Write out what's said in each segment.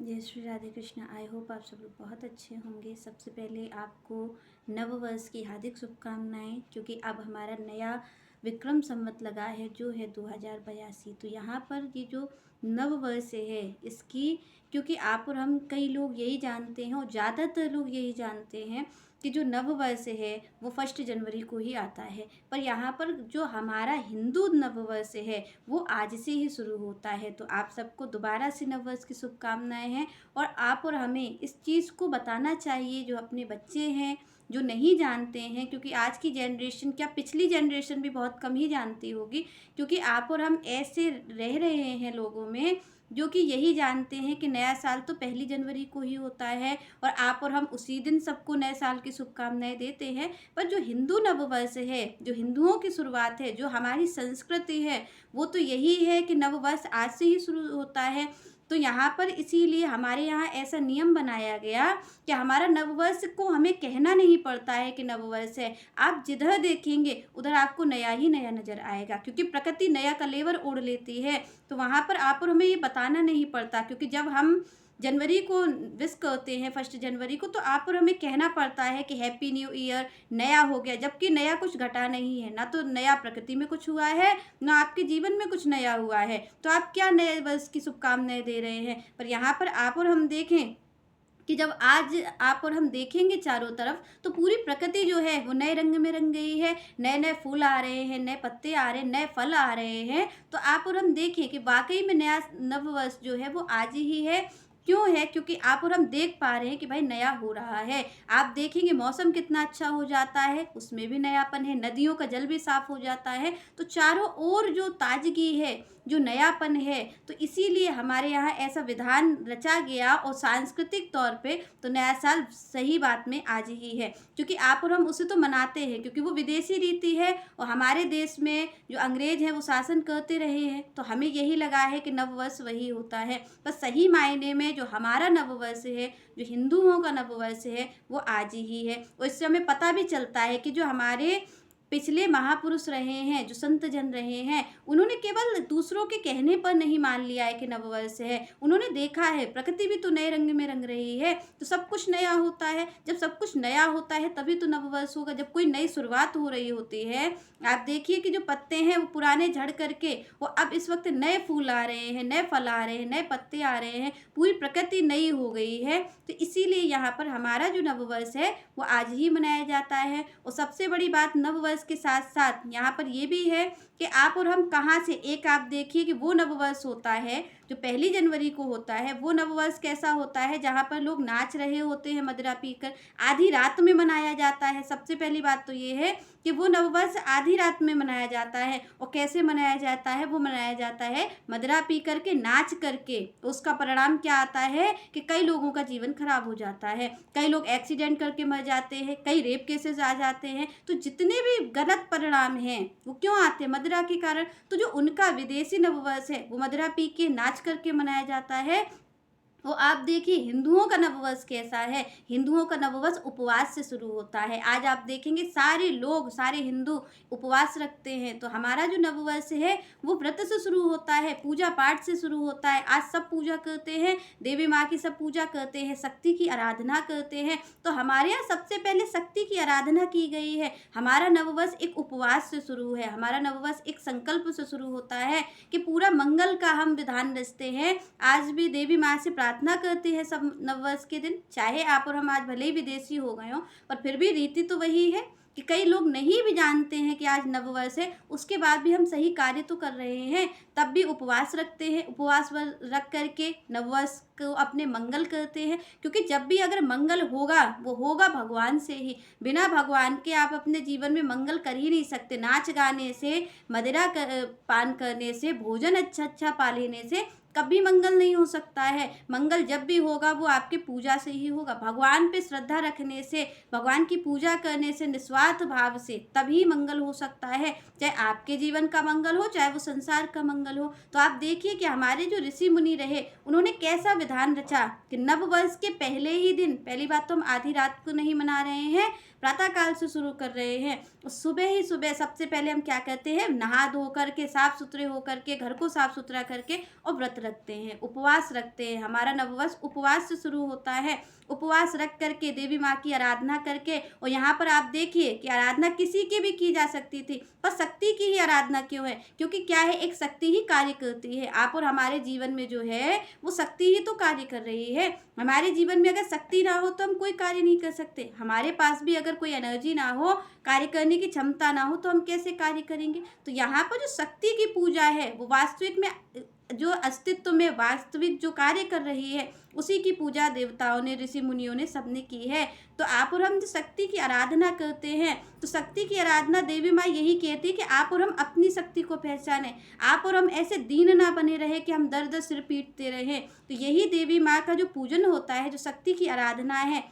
जय Shri Radhe Krishna. I hope आप सब लोग बहुत अच्छे होंगे। सबसे पहले आपको नव वर्ष की हार्दिक शुभकामनाएं, क्योंकि अब हमारा नया विक्रम संवत लगा है जो है 2082। तो यहाँ पर ये जो नव वर्ष है इसकी, क्योंकि आप और हम कई लोग यही जानते हैं और ज़्यादातर लोग यही जानते हैं कि जो नव वर्ष है वो 1 जनवरी को ही आता है। पर यहाँ पर जो हमारा हिंदू नव वर्ष है वो आज से ही शुरू होता है। तो आप सबको दोबारा से नव वर्ष की शुभकामनाएं हैं। और आप और हमें इस चीज़ को बताना चाहिए, जो अपने बच्चे हैं जो नहीं जानते हैं, क्योंकि आज की जनरेशन, क्या पिछली जनरेशन भी बहुत कम ही जानती होगी, क्योंकि आप और हम ऐसे रह रहे हैं लोगों में जो कि यही जानते हैं कि नया साल तो 1 जनवरी को ही होता है और आप और हम उसी दिन सबको नए साल की शुभकामनाएं देते हैं। पर जो हिंदू नववर्ष है, जो हिंदुओं की शुरुआत है, जो हमारी संस्कृति है, वो तो यही है कि नववर्ष आज से ही शुरू होता है। तो यहाँ पर इसीलिए हमारे यहाँ ऐसा नियम बनाया गया कि हमारा नववर्ष को हमें कहना नहीं पड़ता है कि नववर्ष है। आप जिधर देखेंगे उधर आपको नया ही नया नज़र आएगा, क्योंकि प्रकृति नया कलेवर ओढ़ लेती है। तो वहाँ पर आप और हमें ये बताना नहीं पड़ता, क्योंकि जब हम जनवरी को विश करते हैं 1 जनवरी को, तो आप और हमें कहना पड़ता है कि हैप्पी न्यू ईयर, नया हो गया, जबकि नया कुछ घटा नहीं है। ना तो नया प्रकृति में कुछ हुआ है, ना आपके जीवन में कुछ नया हुआ है। तो आप क्या नए वर्ष की शुभकामनाएं दे रहे हैं। पर यहाँ पर आप और हम देखें कि जब आज आप और हम देखेंगे चारों तरफ, तो पूरी प्रकृति जो है वो नए रंग में रंग गई है। नए नए फूल आ रहे हैं, नए पत्ते आ रहे हैं, नए फल आ रहे हैं। तो आप और हम देखें कि वाकई में नया नववर्ष जो है वो आज ही है। क्यों है? क्योंकि आप और हम देख पा रहे हैं कि भाई नया हो रहा है। आप देखेंगे मौसम कितना अच्छा हो जाता है, उसमें भी नयापन है, नदियों का जल भी साफ हो जाता है। तो चारों ओर जो ताजगी है, जो नयापन है, तो इसीलिए हमारे यहाँ ऐसा विधान रचा गया। और सांस्कृतिक तौर पे तो नया साल सही बात में आज ही है, क्योंकि आप और हम उसे तो मनाते हैं, क्योंकि वो विदेशी रीति है और हमारे देश में जो अंग्रेज हैं वो शासन करते रहे हैं। तो हमें यही लगा है कि नववर्ष वही होता है। बस सही मायने में जो हमारा नववर्ष है, जो हिंदुओं का नववर्ष है, वो आज ही है। और इससे हमें पता भी चलता है कि जो हमारे पिछले महापुरुष रहे हैं, जो संत जन रहे हैं, उन्होंने केवल दूसरों के कहने पर नहीं मान लिया है कि नववर्ष है। उन्होंने देखा है प्रकृति भी तो नए रंग में रंग रही है, तो सब कुछ नया होता है। जब सब कुछ नया होता है तभी तो नववर्ष होगा, जब कोई नई शुरुआत हो रही होती है। आप देखिए कि जो पत्ते हैं वो पुराने झड़ करके वो अब इस वक्त नए फूल आ रहे हैं, नए फल आ रहे हैं, नए पत्ते आ रहे हैं, पूरी प्रकृति नई हो गई है। तो इसीलिए यहाँ पर हमारा जो नववर्ष है वो आज ही मनाया जाता है। और सबसे बड़ी बात नववर्ष के साथ साथ यहाँ पर ये भी है कि आप और हम कहाँ से, एक आप देखिए कि वो नववर्ष होता है जो 1 जनवरी को होता है। वो नववर्ष कैसा होता है? जहाँ पर लोग नाच रहे होते हैं मदिरा पीकर, आधी रात में मनाया जाता है। सबसे पहली बात तो ये है कि वो नववर्ष आधी रात में मनाया जाता है। और कैसे मनाया जाता है? वो मनाया जाता है मदिरा पी करके, नाच करके। उसका परिणाम क्या आता है कि कई लोगों का जीवन खराब हो जाता है, कई लोग एक्सीडेंट करके मर जाते हैं, कई रेप केसेस आ जाते हैं। तो जितने भी गलत परिणाम हैं वो क्यों आते हैं? मदिरा के कारण। तो जो उनका विदेशी नववर्ष है वो मदिरा पी के, नाच करके मनाया जाता है। वो आप देखिए हिंदुओं का नववर्ष कैसा है। हिंदुओं का नववर्ष उपवास से शुरू होता है। आज आप देखेंगे सारे लोग, सारे हिंदू उपवास रखते हैं। तो हमारा जो नववर्ष है वो व्रत से शुरू होता है, पूजा पाठ से शुरू होता है। आज सब पूजा करते हैं, देवी माँ की सब पूजा करते हैं, शक्ति की आराधना करते हैं। तो हमारे यहाँ सबसे पहले शक्ति की आराधना की गई है। हमारा नववर्ष एक उपवास से शुरू है, हमारा नववर्ष एक संकल्प से शुरू होता है कि पूरा मंगल का हम विधान रचते हैं। आज भी देवी माँ से प्रार्थना करते हैं सब नववर्ष के दिन। चाहे आप और हम आज भले ही विदेशी हो गए हों, पर फिर भी रीति तो वही है कि कई लोग नहीं भी जानते हैं कि आज नववर्ष है, उसके बाद भी हम सही कार्य तो कर रहे हैं। तब भी उपवास रखते हैं, उपवास रख करके नववर्ष को अपने मंगल करते हैं। क्योंकि जब भी अगर मंगल होगा वो होगा भगवान से ही। बिना भगवान के आप अपने जीवन में मंगल कर ही नहीं सकते। नाच गाने से, मदिरा पान करने से, भोजन अच्छा अच्छा पा लेने से कभी मंगल नहीं हो सकता है। मंगल जब भी होगा वो आपके पूजा से ही होगा, भगवान पे श्रद्धा रखने से, भगवान की पूजा करने से, निस्वार्थ भाव से, तभी मंगल हो सकता है। चाहे आपके जीवन का मंगल हो, चाहे वो संसार का मंगल हो। तो आप देखिए कि हमारे जो ऋषि मुनि रहे, उन्होंने कैसा विधान रचा कि नववर्ष के पहले ही दिन, पहली बात तो हम आधी रात को नहीं मना रहे हैं, प्रातः काल से शुरू कर रहे हैं। सुबह ही सुबह सबसे पहले हम क्या करते हैं? नहा धो करके, साफ सुथरे होकर के, घर को साफ सुथरा करके और व्रत रखते हैं, उपवास रखते हैं। हमारा नववर्ष उपवास से शुरू होता है। उपवास रख करके देवी माँ की आराधना करके, और यहाँ पर आप देखिए कि आराधना किसी की भी की जा सकती थी, पर शक्ति की ही आराधना क्यों है? क्योंकि क्या है, एक शक्ति ही कार्य करती है। आप और हमारे जीवन में जो है वो शक्ति ही तो कार्य कर रही है। हमारे जीवन में अगर शक्ति ना हो तो हम कोई कार्य नहीं कर सकते। हमारे पास भी अगर कोई एनर्जी ना हो, कार्य करने की क्षमता ना हो, तो हम कैसे कार्य करेंगे? तो यहाँ पर जो शक्ति की पूजा है वो वास्तविक में जो अस्तित्व में वास्तविक जो कार्य कर रही है, उसी की पूजा देवताओं ने, ऋषि मुनियों ने, सबने की है। तो आप और हम जो शक्ति की आराधना करते हैं, तो शक्ति की आराधना देवी माँ यही कहती है कि आप और हम अपनी शक्ति को पहचानें। आप और हम ऐसे दीन ना बने रहे कि हम दर दर सिर पीटते रहें। तो यही देवी माँ का जो पूजन होता है, जो शक्ति की आराधना है।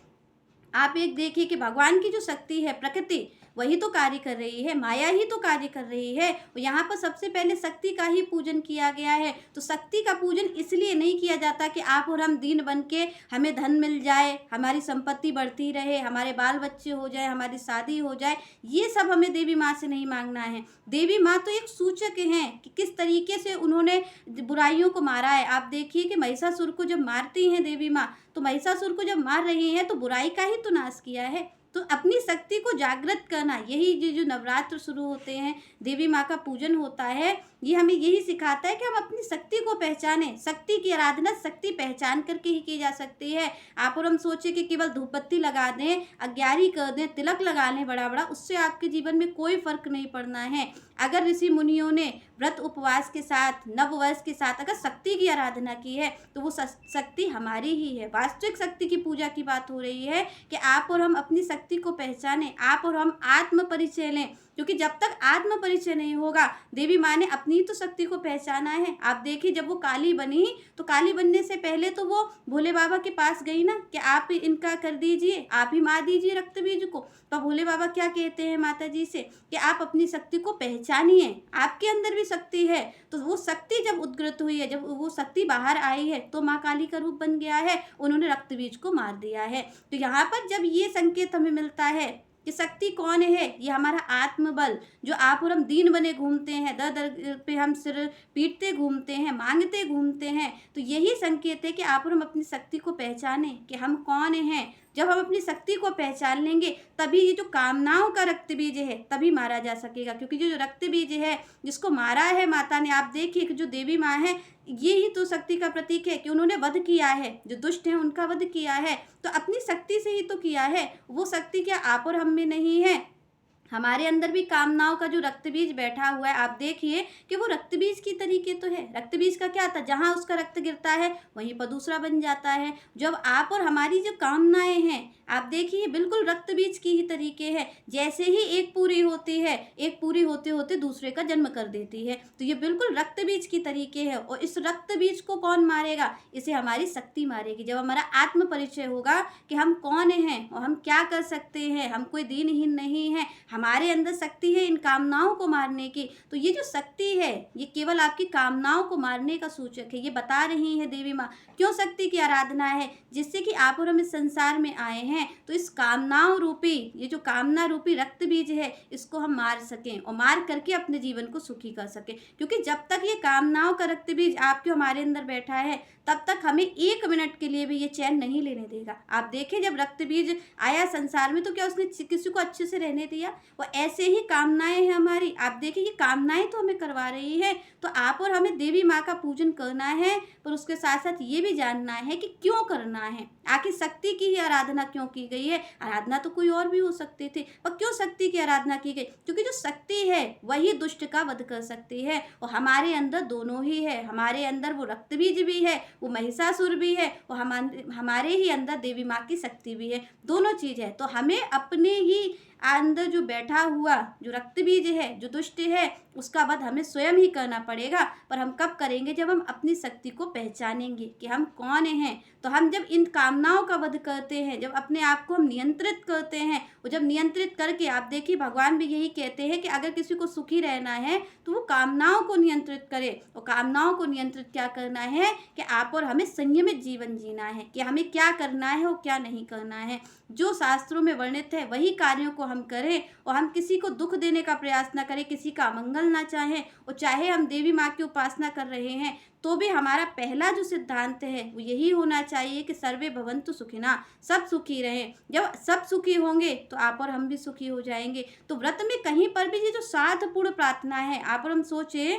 आप एक देखिए कि भगवान की जो शक्ति है, प्रकृति, वही तो कार्य कर रही है, माया ही तो कार्य कर रही है। और यहाँ पर सबसे पहले शक्ति का ही पूजन किया गया है। तो शक्ति का पूजन इसलिए नहीं किया जाता कि आप और हम दीन बन के हमें धन मिल जाए, हमारी संपत्ति बढ़ती रहे, हमारे बाल बच्चे हो जाए, हमारी शादी हो जाए। ये सब हमें देवी माँ से नहीं मांगना है। देवी माँ तो एक सूचक हैं कि किस तरीके से उन्होंने बुराइयों को मारा है। आप देखिए कि महिषासुर को जब मारती हैं देवी माँ, तो महिषासुर को जब मार रही हैं तो बुराई का ही तो नाश किया है। तो अपनी शक्ति को जागृत करना, यही जो नवरात्र शुरू होते हैं, देवी माँ का पूजन होता है, ये हमें यही सिखाता है कि हम अपनी शक्ति को पहचानें। शक्ति की आराधना शक्ति पहचान करके ही की जा सकती है। आप और हम सोचे कि केवल धूप बत्ती लगा दें, अग्यारी कर दें, तिलक लगा लें बड़ा बड़ा, उससे आपके जीवन में कोई फर्क नहीं पड़ना है। अगर ऋषि मुनियों ने व्रत उपवास के साथ, नववर्ष के साथ अगर शक्ति की आराधना की है, तो वो शक्ति हमारी ही है। वास्तविक शक्ति की पूजा की बात हो रही है कि आप और हम अपनी शक्ति को पहचानें, आप और हम आत्म परिचय लें। क्योंकि जब तक आत्म परिचय नहीं होगा, देवी माँ ने अपनी तो शक्ति को पहचाना है। आप देखिए जब वो काली बनी, तो काली बनने से पहले तो वो भोले बाबा के पास गई ना कि आप इनका कर दीजिए, आप ही मार दीजिए रक्त बीज को। तो भोले बाबा क्या कहते हैं माता जी से कि आप अपनी शक्ति को पहचानिए, आपके अंदर भी शक्ति है। तो वो शक्ति जब उद्गृत हुई है, जब वो शक्ति बाहर आई है, तो माँ काली का रूप बन गया है, उन्होंने रक्त बीज को मार दिया है। तो यहाँ पर जब ये संकेत हमें मिलता है कि शक्ति कौन है, ये हमारा आत्मबल, जो आप और हम दीन बने घूमते हैं, दर दर पे हम सिर पीटते घूमते हैं, मांगते घूमते हैं। तो यही संकेत है कि आप और हम अपनी शक्ति को पहचानें कि हम कौन हैं। जब हम अपनी शक्ति को पहचान लेंगे, तभी ये जो कामनाओं का रक्त बीज है तभी मारा जा सकेगा। क्योंकि जो रक्त बीज है जिसको मारा है माता ने, आप देखिए कि जो देवी माँ है, ये ही तो शक्ति का प्रतीक है कि उन्होंने वध किया है, जो दुष्ट हैं उनका वध किया है। तो अपनी शक्ति से ही तो किया है। वो शक्ति क्या आप और हम में नहीं है? हमारे अंदर भी कामनाओं का जो रक्त बीज बैठा हुआ है, आप देखिए कि वो रक्त बीज की तरीके तो है। रक्त बीज का क्या था, जहाँ उसका रक्त गिरता है वहीं पर दूसरा बन जाता है। जब आप और हमारी जो कामनाएं हैं, आप देखिए बिल्कुल रक्त बीज की ही तरीके है। जैसे ही एक पूरी होती है, एक पूरी होते होते दूसरे का जन्म कर देती है। तो ये बिल्कुल रक्त बीज की तरीके है। और इस रक्त बीज को कौन मारेगा? इसे हमारी शक्ति मारेगी। जब हमारा आत्म परिचय होगा कि हम कौन हैं और हम क्या कर सकते हैं, हम कोई दीनहीन नहीं है, हमारे अंदर शक्ति है इन कामनाओं को मारने की। तो ये जो शक्ति है, ये केवल आपकी कामनाओं को मारने का सूचक है। ये बता रही है देवी माँ क्यों शक्ति की आराधना है, जिससे कि आप और हम इस संसार में आए हैं। तो इस कामनाओं रूपी, ये जो कामना रूपी रक्त बीज है, इसको हम मार सकें और मार करके अपने जीवन को सुखी कर सकें। क्योंकि जब तक ये कामनाओं का रक्त बीज आपके हमारे अंदर बैठा है, तब तक हमें 1 मिनट के लिए भी ये चैन नहीं लेने देगा। आप देखें जब रक्त बीज आया संसार में, तो क्या उसने किसी को अच्छे से रहने दिया? वो ऐसे ही कामनाएं हैं हमारी। आप देखिए ये कामनाएं तो हमें करवा रही है। तो आप और हमें देवी माँ का पूजन करना है, पर उसके साथ साथ ये भी जानना है कि क्यों करना है। आखिर शक्ति की ही आराधना क्यों की गई है? आराधना तो कोई और भी हो सकती थी, पर क्यों शक्ति की आराधना की गई? क्योंकि जो शक्ति है वही दुष्ट का वध कर सकती है। और हमारे अंदर दोनों ही है। हमारे अंदर वो रक्त बीज भी है, वो महिषासुर भी है, और हमारे ही अंदर देवी माँ की शक्ति भी है। दोनों चीज़ है। तो हमें अपने ही अंदर जो बैठा हुआ जो रक्त बीज है, जो दुष्ट है, उसका वध हमें स्वयं ही करना पड़ेगा। पर हम कब करेंगे? जब हम अपनी शक्ति को पहचानेंगे कि हम कौन हैं। तो हम जब इन कामनाओं का वध करते हैं, जब अपने आप को हम नियंत्रित करते हैं, और जब नियंत्रित करके, आप देखिए भगवान भी यही कहते हैं कि अगर किसी को सुखी रहना है तो वो कामनाओं को नियंत्रित करे। और कामनाओं को नियंत्रित क्या करना है कि आप और हमें संयमित जीवन जीना है, कि हमें क्या करना है और क्या नहीं करना है। जो शास्त्रों में वर्णित है वही कार्यों को हम करें और हम किसी को दुख देने का प्रयास ना करें, किसी का अमंगल ना चाहें, और चाहे हम देवी माँ की उपासना कर रहे हैं तो भी हमारा पहला जो सिद्धांत है वो यही होना चाहिए कि सर्वे भवन्तु सुखिनः, सब सुखी रहें। जब सब सुखी होंगे तो आप और हम भी सुखी हो जाएंगे। तो व्रत में कहीं पर भी ये जो स्वार्थपूर्ण प्रार्थना है, आप और हम सोचें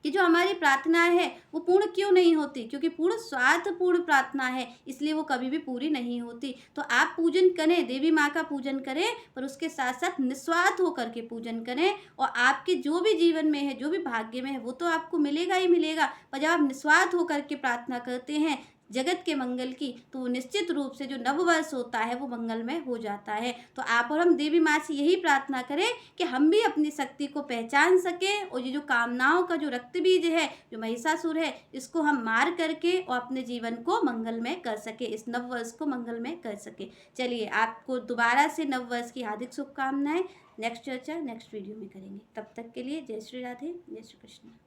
कि जो हमारी प्रार्थना है वो पूर्ण क्यों नहीं होती, क्योंकि पूर्ण स्वार्थपूर्ण प्रार्थना है, इसलिए वो कभी भी पूरी नहीं होती। तो आप पूजन करें, देवी माँ का पूजन करें, पर उसके साथ साथ निस्वार्थ होकर के पूजन करें, और आपके जो भी जीवन में है, जो भी भाग्य में है, वो तो आपको मिलेगा ही मिलेगा। पर जब आप निस्वार्थ होकर के प्रार्थना करते हैं जगत के मंगल की, तो वो निश्चित रूप से जो नववर्ष होता है वो मंगलमय हो जाता है। तो आप और हम देवी माँ से यही प्रार्थना करें कि हम भी अपनी शक्ति को पहचान सकें, और ये जो कामनाओं का जो रक्त बीज है, जो महिषासुर है, इसको हम मार करके और अपने जीवन को मंगलमय कर सके, इस नववर्ष को मंगलमय कर सके। चलिए, आपको दोबारा से नववर्ष की हार्दिक शुभकामनाएं। नेक्स्ट चर्चा नेक्स्ट वीडियो में करेंगे। तब तक के लिए जय श्री राधे, जय श्री कृष्ण।